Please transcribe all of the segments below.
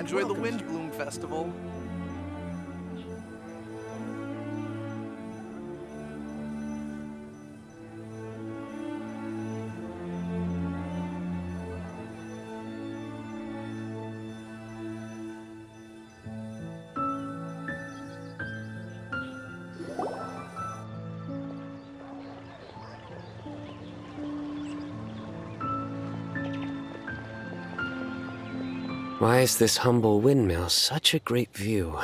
enjoy the Wind Bloom Festival. Why is this humble windmill such a great view?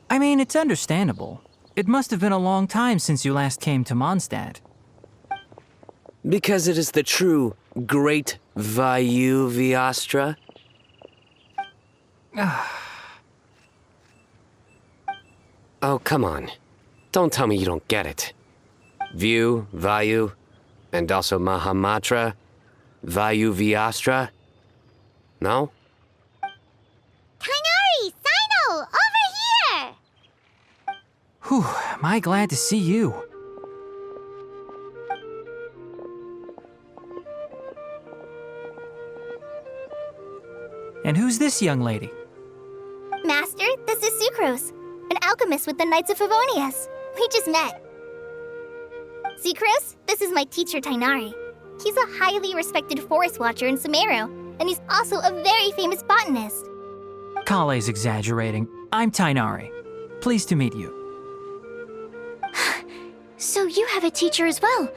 I mean, it's understandable. It must have been a long time since you last came to Mondstadt. Because it is the true Great Vayu Viastra? Oh, come on. Don't tell me you don't get it. View, Vayu, and also Mahamatra, Vayu Viastra? No? Kainari! Cyno! Over here! Whew, am I glad to see you. And who's this young lady? Master, this is Sucrose, an alchemist with the Knights of Favonius. We just met. Sucrose, this is my teacher Tainari. He's a highly respected forest watcher in Sumeru, and he's also a very famous botanist. Kale's exaggerating. I'm Tainari. Pleased to meet you. So you have a teacher as well.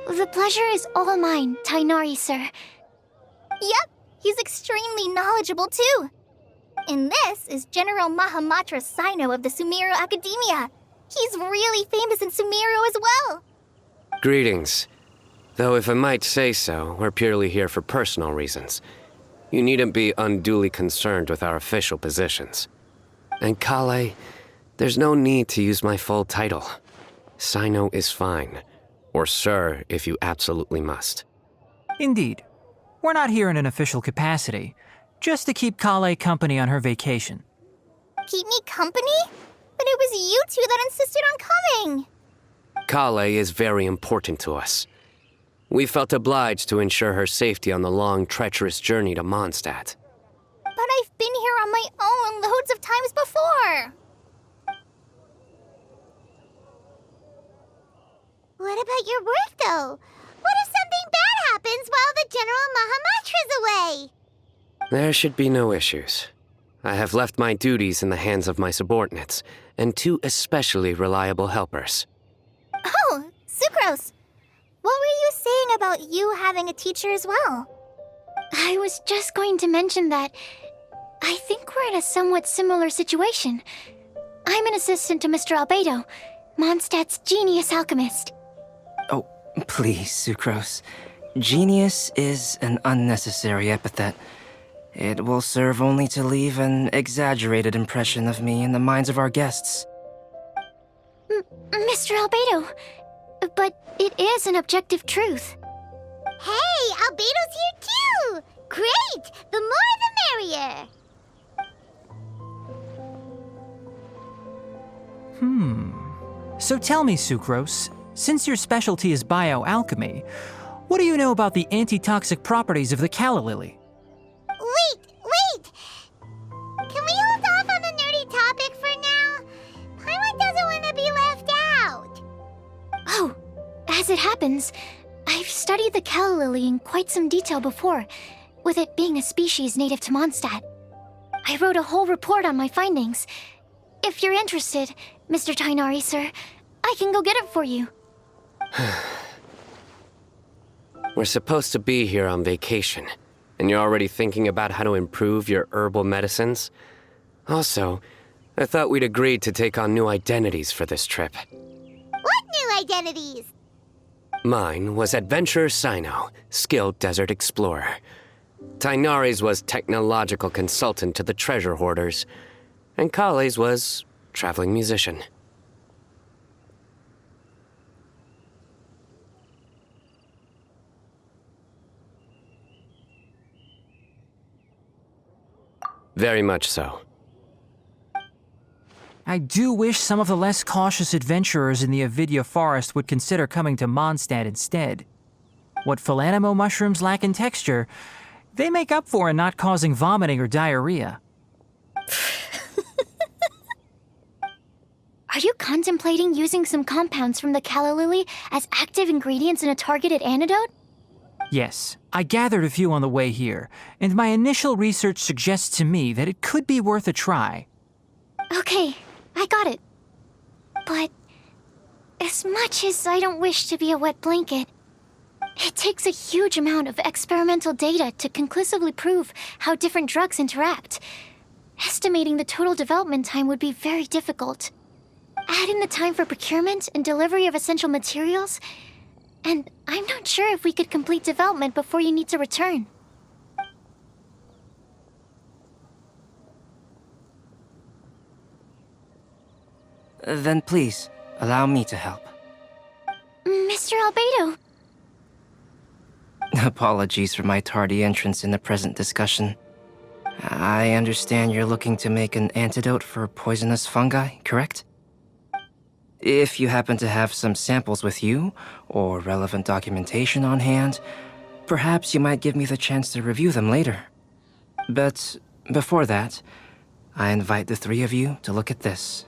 The pleasure is all mine, Tainari, sir. Yep, he's extremely knowledgeable too. And this is General Mahamatra Cyno of the Sumeru Academia. He's really famous in Sumeru as well. Greetings. Though if I might say so, we're purely here for personal reasons. You needn't be unduly concerned with our official positions. And Kale, there's no need to use my full title. Cyno is fine. Or sir, if you absolutely must. Indeed. We're not here in an official capacity, just to keep Kale company on her vacation. Keep me company? But it was you two that insisted on coming. Kale is very important to us. We felt obliged to ensure her safety on the long, treacherous journey to Mondstadt. But I've been here on my own loads of times before. What about your work, though? What if something bad happens while the General Mahamatra's away? There should be no issues. I have left my duties in the hands of my subordinates, and two especially reliable helpers. Oh, Sucrose. What were you saying about you having a teacher as well? I was just going to mention that I think we're in a somewhat similar situation. I'm an assistant to Mr. Albedo, Mondstadt's genius alchemist. Oh, please, Sucrose. Genius is an unnecessary epithet. It will serve only to leave an exaggerated impression of me in the minds of our guests. Mr. Albedo, but it is an objective truth. Hey, Albedo's here too! Great! The more the merrier! So tell me, Sucrose, since your specialty is bioalchemy, what do you know about the antitoxic properties of the calla lily? Wait! Can we hold off on the nerdy topic for now? Paimon doesn't want to be left out. Oh, as it happens, I've studied the calla lily in quite some detail before, with it being a species native to Mondstadt. I wrote a whole report on my findings. If you're interested, Mr. Tainari, sir, I can go get it for you. We're supposed to be here on vacation, and you're already thinking about how to improve your herbal medicines? Also, I thought we'd agreed to take on new identities for this trip. What new identities? Mine was Adventurer Cyno, skilled desert explorer. Tainari's was technological consultant to the treasure hoarders, and Kale's was traveling musician. Very much so. I do wish some of the less cautious adventurers in the Avidya forest would consider coming to Mondstadt instead. What Philanimo mushrooms lack in texture, they make up for in not causing vomiting or diarrhea. Are you contemplating using some compounds from the calla lily as active ingredients in a targeted antidote? Yes, I gathered a few on the way here, and my initial research suggests to me that it could be worth a try. Okay, I got it. But as much as I don't wish to be a wet blanket, it takes a huge amount of experimental data to conclusively prove how different drugs interact. Estimating the total development time would be very difficult. Add in the time for procurement and delivery of essential materials, and I'm not sure if we could complete development before you need to return. Then please, allow me to help. Mr. Albedo. Apologies for my tardy entrance in the present discussion. I understand you're looking to make an antidote for poisonous fungi, correct? If you happen to have some samples with you, or relevant documentation on hand, perhaps you might give me the chance to review them later. But before that, I invite the three of you to look at this.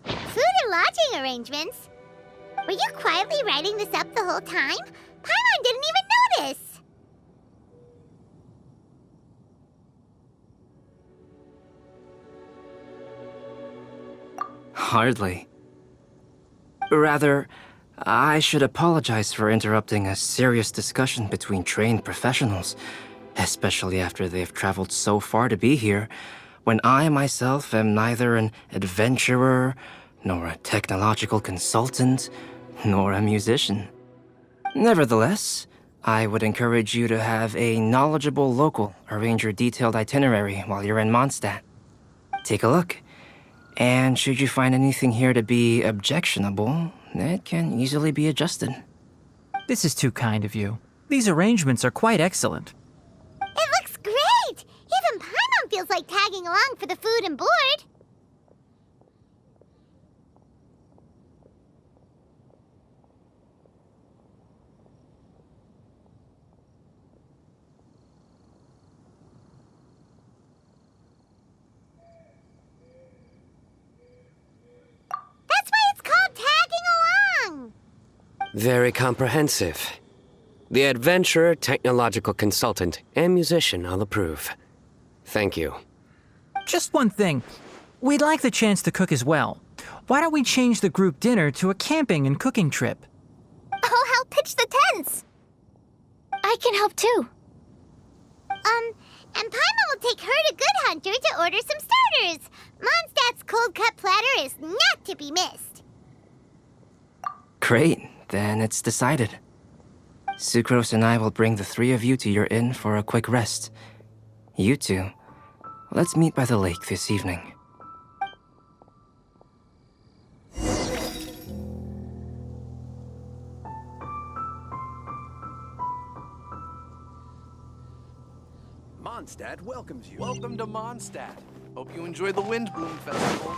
Food and lodging arrangements? Were you quietly writing this up the whole time? Paimon didn't even notice! Hardly. Rather, I should apologize for interrupting a serious discussion between trained professionals, especially after they've traveled so far to be here, when I myself am neither an adventurer, nor a technological consultant, nor a musician. Nevertheless, I would encourage you to have a knowledgeable local arrange your detailed itinerary while you're in Mondstadt. Take a look. And should you find anything here to be objectionable, it can easily be adjusted. This is too kind of you. These arrangements are quite excellent. It looks great! Even Paimon feels like tagging along for the food and board. That's why it's called tagging along! Very comprehensive. The adventurer, technological consultant, and musician all approve. Thank you. Just one thing. We'd like the chance to cook as well. Why don't we change the group dinner to a camping and cooking trip? I'll help pitch the tents! I can help too. And Paimon will take her to Good Hunter to order some starters. Mondstadt's cold-cut platter is not to be missed. Great, then it's decided. Sucrose and I will bring the three of you to your inn for a quick rest. You two, let's meet by the lake this evening. Mondstadt welcomes you. Welcome to Mondstadt. Hope you enjoy the Windbloom Festival.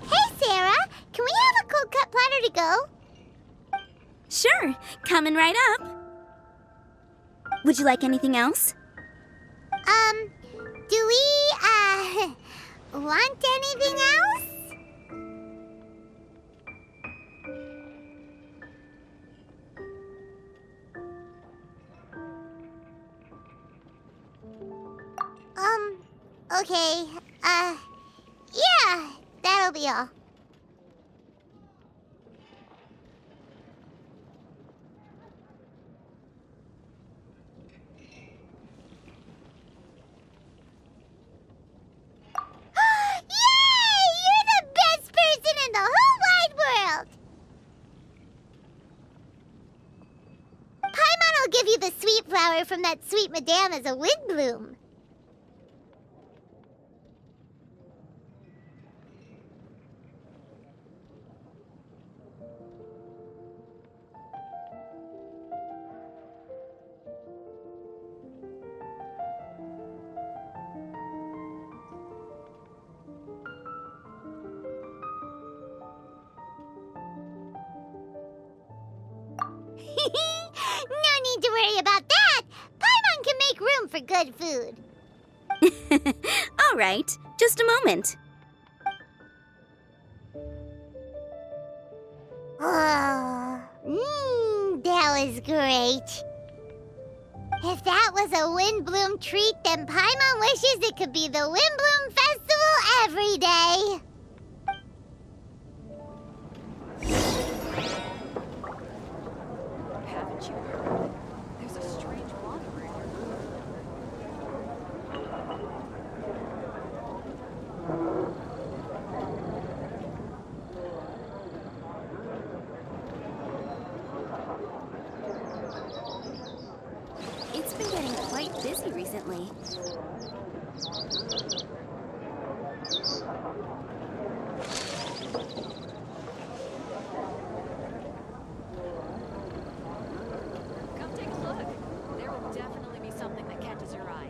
Hey, Sarah! Can we have a cold-cut platter to go? Sure, coming right up. Would you like anything else? Do we, want anything else? Okay, yeah, that'll be all. Yay! You're the best person in the whole wide world! Paimon I'll give you the sweet flower from that sweet madame as a wind bloom. No need to worry about that. Paimon can make room for good food. All right, just a moment. Oh, that was great. If that was a Windbloom treat, then Paimon wishes it could be the Windbloom Festival every day. Haven't you heard? There's a strange wanderer in your room. It's been getting quite busy recently. Come take a look. There will definitely be something that catches your eye.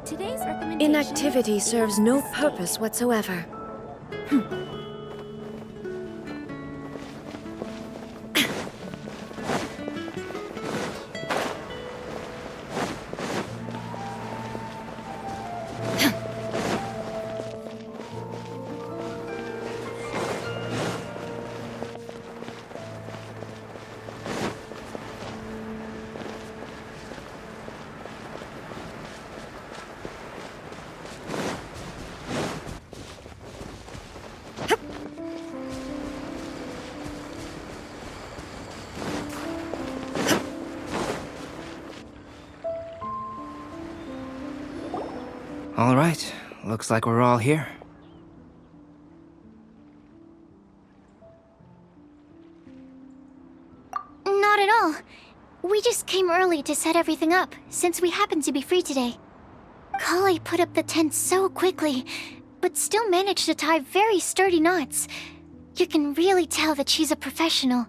Today's recommendation... Inactivity serves no purpose whatsoever. All right, looks like we're all here. Not at all. We just came early to set everything up, since we happen to be free today. Kale put up the tent so quickly, but still managed to tie very sturdy knots. You can really tell that she's a professional.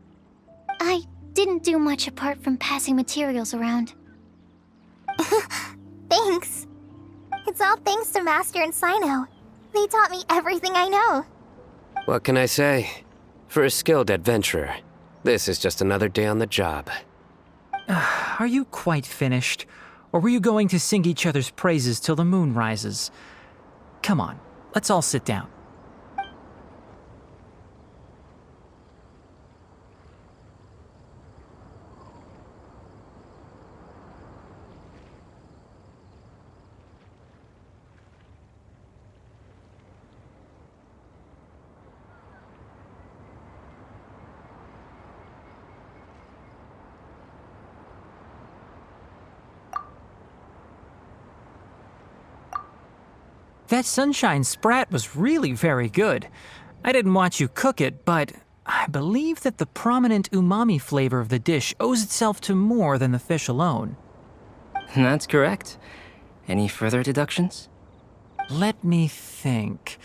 I didn't do much apart from passing materials around. Thanks. It's all thanks to Master and Cyno. They taught me everything I know. What can I say? For a skilled adventurer, this is just another day on the job. Are you quite finished? Or were you going to sing each other's praises till the moon rises? Come on, let's all sit down. That sunshine sprat was really very good. I didn't watch you cook it, but I believe that the prominent umami flavor of the dish owes itself to more than the fish alone. That's correct. Any further deductions? Let me think.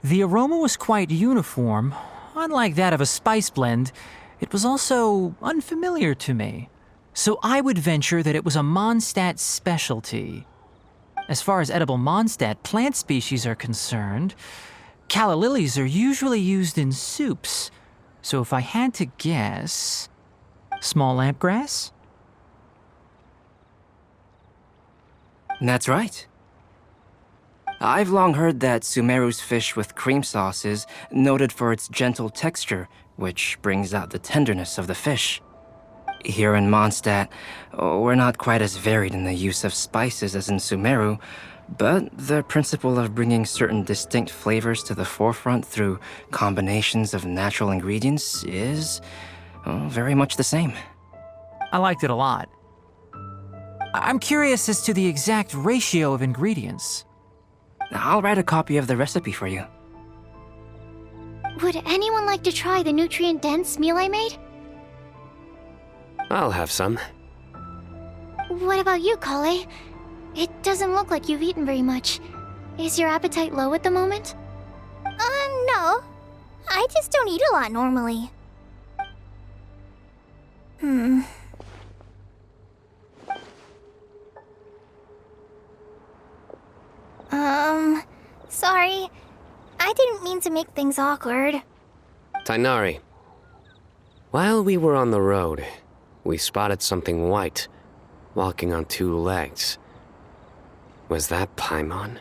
The aroma was quite uniform. Unlike that of a spice blend, it was also unfamiliar to me. So I would venture that it was a Mondstadt specialty. As far as edible Mondstadt plant species are concerned, calla lilies are usually used in soups. So if I had to guess... small lampgrass? That's right. I've long heard that Sumeru's fish with cream sauce is noted for its gentle texture, which brings out the tenderness of the fish. Here in Mondstadt, we're not quite as varied in the use of spices as in Sumeru, but the principle of bringing certain distinct flavors to the forefront through combinations of natural ingredients is very much the same. I liked it a lot. I'm curious as to the exact ratio of ingredients. I'll write a copy of the recipe for you. Would anyone like to try the nutrient-dense meal I made? I'll have some. What about you, Kale? It doesn't look like you've eaten very much. Is your appetite low at the moment? No. I just don't eat a lot normally. Sorry. I didn't mean to make things awkward. Tainari, while we were on the road, we spotted something white, walking on two legs. Was that Paimon?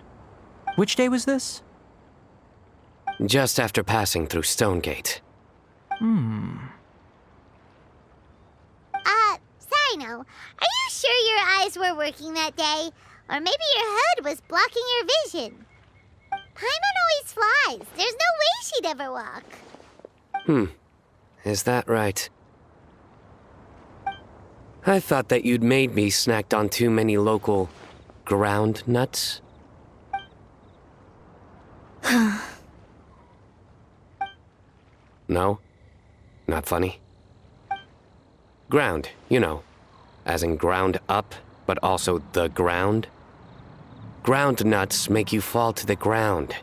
Which day was this? Just after passing through Stonegate. Cyno, are you sure your eyes were working that day? Or maybe your hood was blocking your vision? Paimon always flies. There's no way she'd ever walk. Is that right? I thought that you'd made me snacked on too many local ground nuts. No? Not funny? Ground, you know, as in ground up, but also the ground. Ground nuts make you fall to the ground.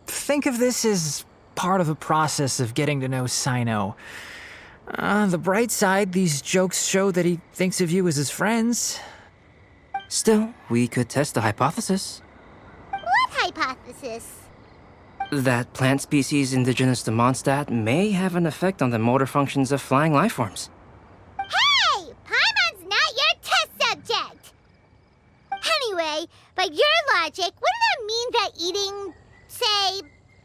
Think of this as part of the process of getting to know Cyno. The bright side, these jokes show that he thinks of you as his friends. Still, we could test the hypothesis. What hypothesis? That plant species indigenous to Mondstadt may have an effect on the motor functions of flying lifeforms. Hey! Paimon's not your test subject! Anyway, by your logic, wouldn't that mean that eating, say,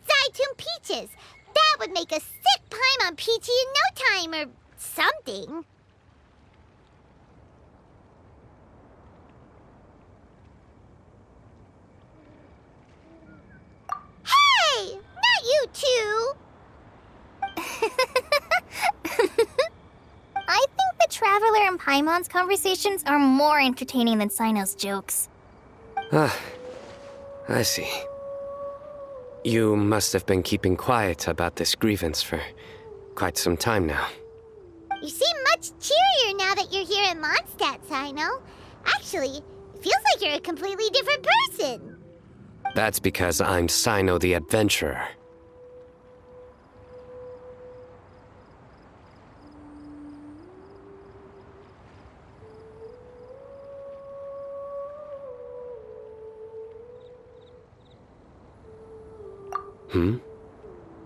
Zaytun peaches, that would make a sick Paimon peachy in no time or something? Hey! Not you two! I think the Traveler and Paimon's conversations are more entertaining than Cyno's jokes. I see. You must have been keeping quiet about this grievance for quite some time now. You seem much cheerier now that you're here in Mondstadt, Cyno. Actually, it feels like you're a completely different person. That's because I'm Cyno the Adventurer.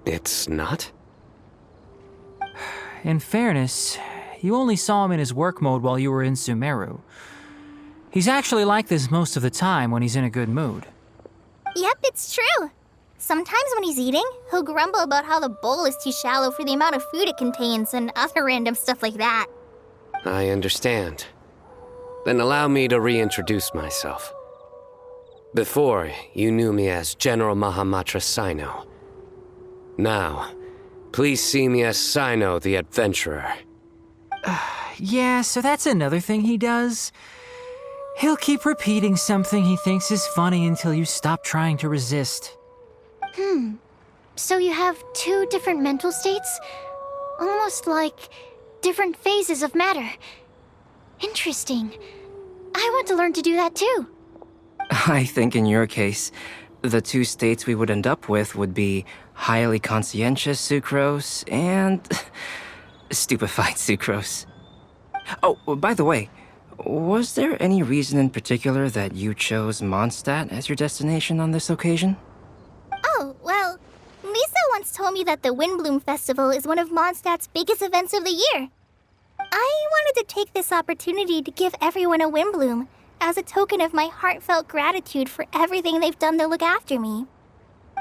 It's not? In fairness, you only saw him in his work mode while you were in Sumeru. He's actually like this most of the time when he's in a good mood. Yep, it's true. Sometimes when he's eating, he'll grumble about how the bowl is too shallow for the amount of food it contains and other random stuff like that. I understand. Then allow me to reintroduce myself. Before, you knew me as General Mahamatra Cyno. Now, please see me as Cyno the Adventurer. Yeah, so that's another thing he does. He'll keep repeating something he thinks is funny until you stop trying to resist. So you have two different mental states? Almost like different phases of matter. Interesting. I want to learn to do that too. I think in your case, the two states we would end up with would be highly conscientious sucrose and stupefied sucrose. Oh, by the way, was there any reason in particular that you chose Mondstadt as your destination on this occasion? Oh, well, Lisa once told me that the Windbloom Festival is one of Mondstadt's biggest events of the year. I wanted to take this opportunity to give everyone a Windbloom as a token of my heartfelt gratitude for everything they've done to look after me.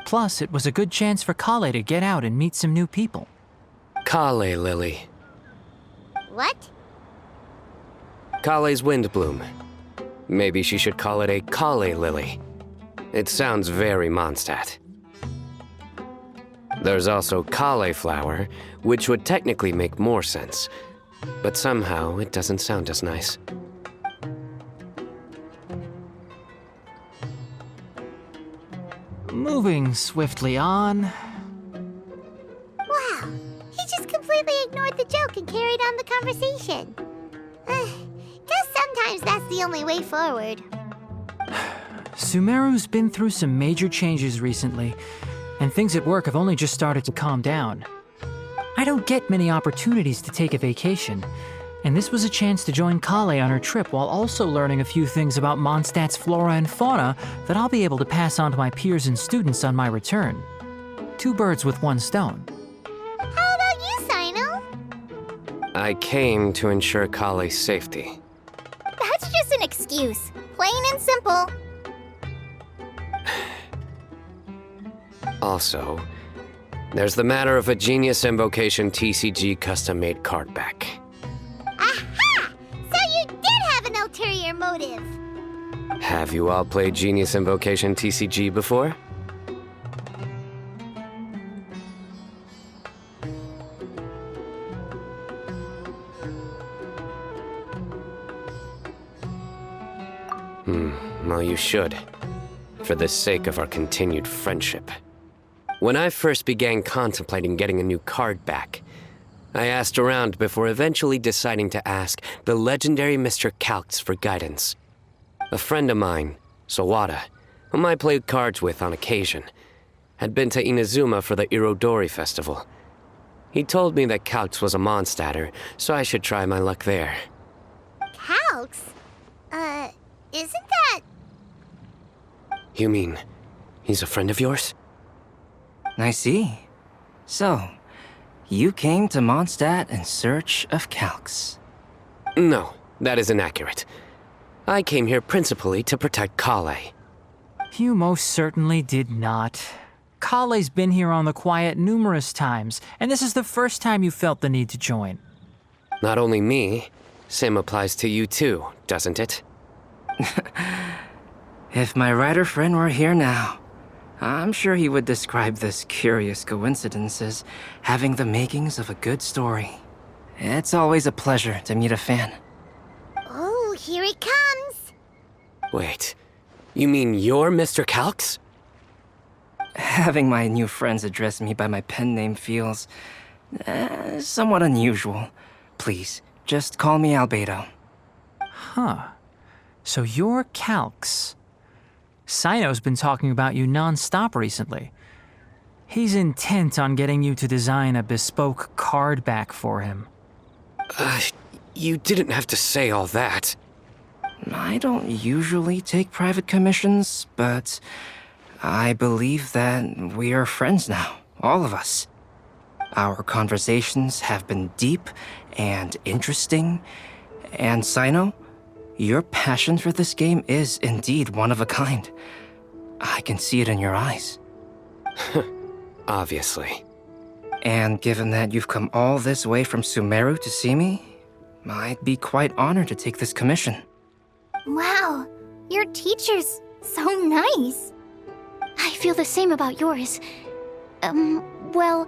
Plus, it was a good chance for Kale to get out and meet some new people. Kale Lily. What? Kale's Windbloom. Maybe she should call it a Kale Lily. It sounds very Mondstadt. There's also cauliflower, which would technically make more sense. But somehow, it doesn't sound as nice. Moving swiftly on. Wow, he just completely ignored the joke and carried on the conversation. Guess sometimes that's the only way forward. Sumeru's been through some major changes recently, and things at work have only just started to calm down. I don't get many opportunities to take a vacation, and this was a chance to join Kale on her trip while also learning a few things about Mondstadt's flora and fauna that I'll be able to pass on to my peers and students on my return. 2 birds with 1 stone. How about you, Cyno? I came to ensure Kale's safety. That's just an excuse. Plain and simple. Also, there's the matter of a Genius Invocation TCG custom-made card back. Aha! So you did have an ulterior motive. Have you all played Genius Invocation TCG before? Well, you should, for the sake of our continued friendship. When I first began contemplating getting a new card back, I asked around before eventually deciding to ask the legendary Mr. Calx for guidance. A friend of mine, Sawada, whom I played cards with on occasion, had been to Inazuma for the Irodori festival. He told me that Calx was a Mondstadter, so I should try my luck there. Calx? Isn't that... You mean, he's a friend of yours? I see. So, you came to Mondstadt in search of Calx. No, that is inaccurate. I came here principally to protect Kale. You most certainly did not. Kale's been here on the quiet numerous times, and this is the first time you felt the need to join. Not only me, same applies to you too, doesn't it? If my writer friend were here now, I'm sure he would describe this curious coincidence as having the makings of a good story. It's always a pleasure to meet a fan. Oh, here he comes. Wait, you mean you're Mr. Calx? Having my new friends address me by my pen name feels somewhat unusual. Please, just call me Albedo. Huh. So you're Calx. Cyno's been talking about you non-stop recently. He's intent on getting you to design a bespoke card back for him. You didn't have to say all that. I don't usually take private commissions, but I believe that we are friends now, all of us. Our conversations have been deep and interesting, and Cyno, your passion for this game is indeed one of a kind. I can see it in your eyes. Obviously. And given that you've come all this way from Sumeru to see me, I'd be quite honored to take this commission. Wow, your teacher's so nice. I feel the same about yours. Well,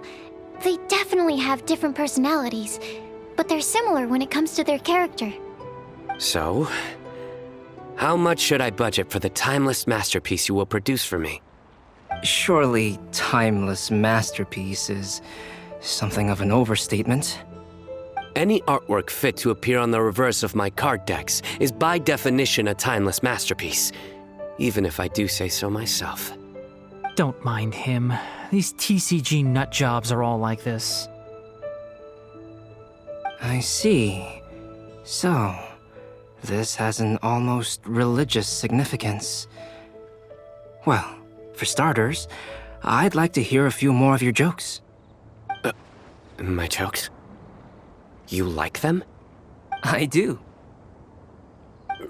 they definitely have different personalities, but they're similar when it comes to their character. So, how much should I budget for the timeless masterpiece you will produce for me? Surely, timeless masterpiece is something of an overstatement. Any artwork fit to appear on the reverse of my card decks is by definition a timeless masterpiece, even if I do say so myself. Don't mind him. These TCG nut jobs are all like this. I see. So, this has an almost religious significance. Well, for starters, I'd like to hear a few more of your jokes. My jokes? You like them? I do.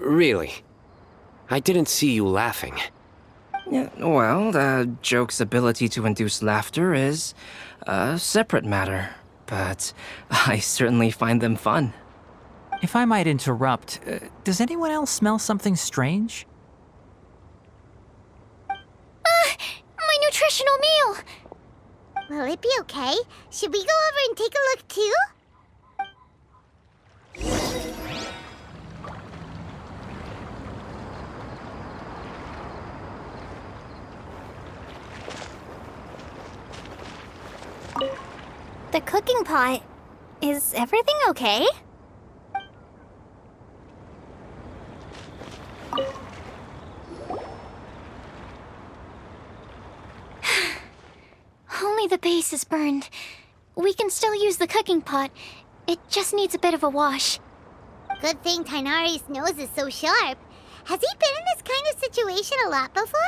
Really? I didn't see you laughing. Yeah, well, the joke's ability to induce laughter is a separate matter, but I certainly find them fun. If I might interrupt, does anyone else smell something strange? My nutritional meal! Will it be okay? Should we go over and take a look too? The cooking pot. Is everything okay? Only the base is burned. We can still use the cooking pot. It just needs a bit of a wash. Good thing Tainari's nose is so sharp. Has he been in this kind of situation a lot before?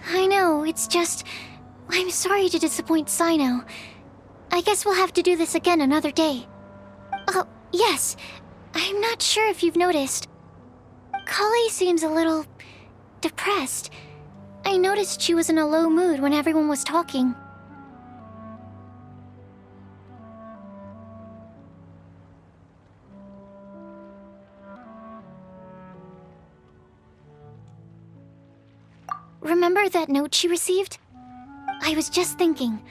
I know, it's just... I'm sorry to disappoint Cyno. I guess we'll have to do this again another day. Oh, yes. I'm not sure if you've noticed. Kale seems a little... depressed. I noticed she was in a low mood when everyone was talking. Remember that note she received? I was just thinking.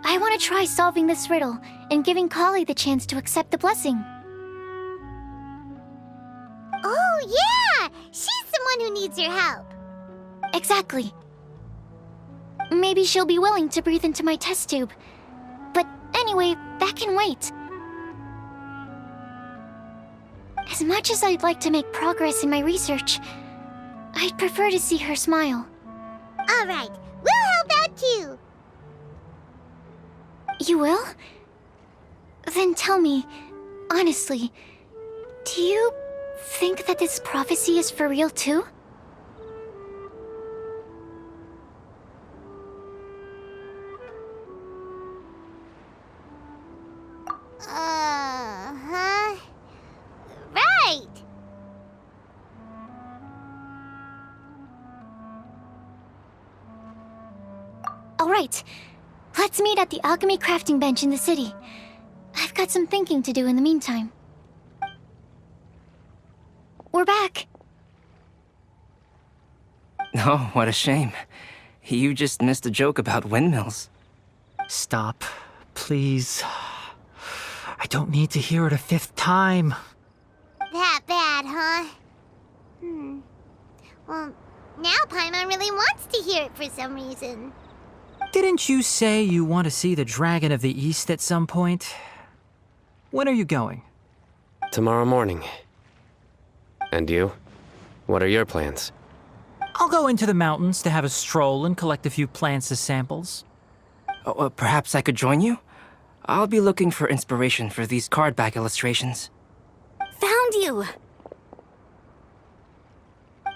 I want to try solving this riddle and giving Kale the chance to accept the blessing. Oh, yeah! She's someone who needs your help. Exactly. Maybe she'll be willing to breathe into my test tube. But anyway, that can wait. As much as I'd like to make progress in my research, I'd prefer to see her smile. All right, we'll help out too. You will? Then tell me, honestly, do you think that this prophecy is for real too? Uh-huh. Right! All right, let's meet at the alchemy crafting bench in the city. I've got some thinking to do in the meantime. We're back. Oh, what a shame. You just missed a joke about windmills. Stop, please. I don't need to hear it a fifth time. That bad, huh? Well, now Paimon really wants to hear it for some reason. Didn't you say you want to see the Dragon of the East at some point? When are you going? Tomorrow morning. And you? What are your plans? I'll go into the mountains to have a stroll and collect a few plants as samples. Oh, perhaps I could join you? I'll be looking for inspiration for these card back illustrations. Found you!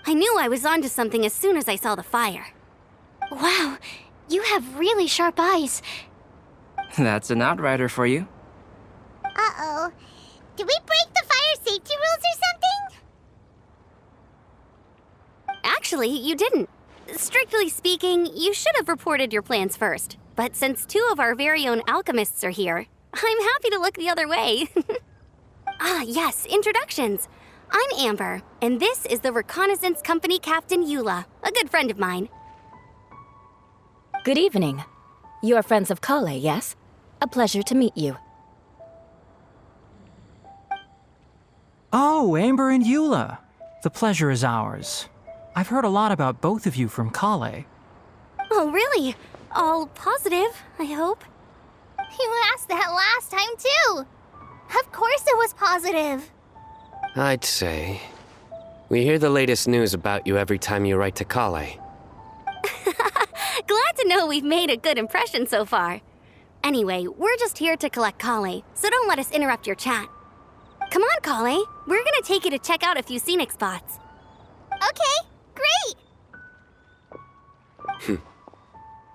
I knew I was onto something as soon as I saw the fire. Wow, you have really sharp eyes. That's an outrider for you. Uh-oh. Did we break the fire safety rules or something? Actually, you didn't. Strictly speaking, you should have reported your plans first. But since two of our very own alchemists are here, I'm happy to look the other way. Ah, yes, introductions. I'm Amber, and this is the Reconnaissance Company Captain Eula, a good friend of mine. Good evening. You are friends of Kale, yes? A pleasure to meet you. Oh, Amber and Eula. The pleasure is ours. I've heard a lot about both of you from Kale. Oh, really? All positive, I hope. You asked that last time too. Of course it was positive. I'd say. We hear the latest news about you every time you write to Kale. Glad to know we've made a good impression so far. Anyway, we're just here to collect Kale, so don't let us interrupt your chat. Come on, Kale. We're gonna take you to check out a few scenic spots. Okay, great.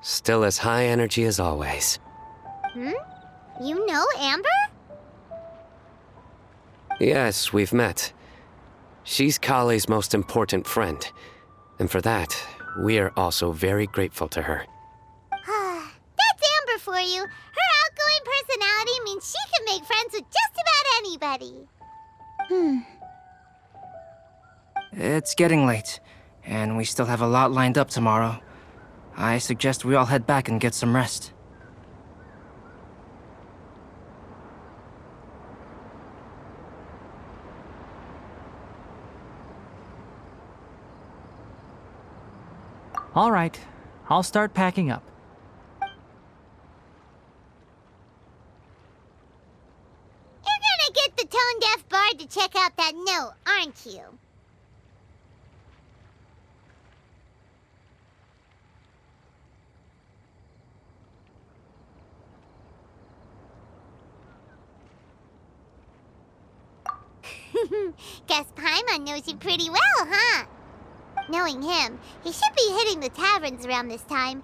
Still as high energy as always. You know Amber? Yes, we've met. She's Kale's most important friend. And for that, we are also very grateful to her. That's Amber for you. Her outgoing personality means she can make friends with just about anybody. It's getting late, and we still have a lot lined up tomorrow. I suggest we all head back and get some rest. All right, I'll start packing up. You're gonna get the tone-deaf bard to check out that note, aren't you? Guess Paimon knows you pretty well, huh? Knowing him, he should be hitting the taverns around this time.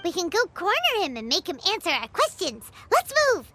We can go corner him and make him answer our questions. Let's move!